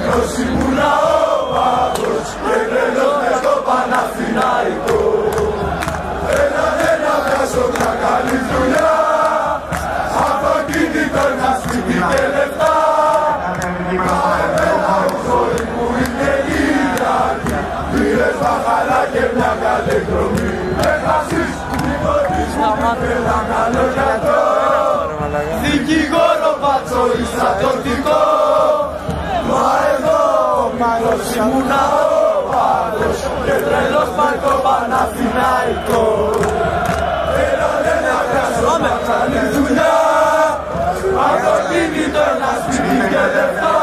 μικρός ήμουνα οπαδός και τρελός μες στο Παναθηναϊκό. Έλανε να βγάζω μια καλή δουλειά, αυτοκίνητο ένα σπίτι και λεφτά. Μα εμένα η ζωή μου είναι Κυριακή, πήρες μπαχαλά και μια καλή εκδρομή. Έχασες υποτίσμου ήθελα καλό γιατρό, δικηγόρο πατσόι στρατιωτικό. Μα εγώ μικρός ήμουνα οπαδός και τρελός πάρκο Παναθηναϊκό. Έλανε να βγάζω μια καλή δουλειά, αυτοκίνητο ένα σπίτι και λεφτά.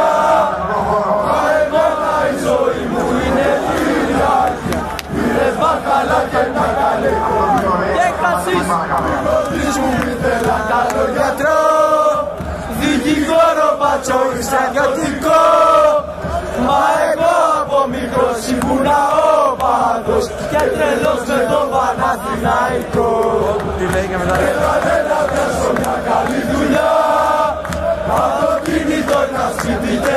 Μα εμένα η ζωή μου είναι Κυριακή, πήρες μπαχαλά και μια καλή εκδρομή. Έχασες υποτίσμου μου ήθελα καλό γιατρό, δικηγόρο πατσόι στρατιωτικό. Μα εγώ από μικρός ήμουνα οπαδός και τρελός με το Παναθηναϊκό. Έλανε να βγάζω μια καλή δουλειά, αυτοκίνητο ένα σπίτι και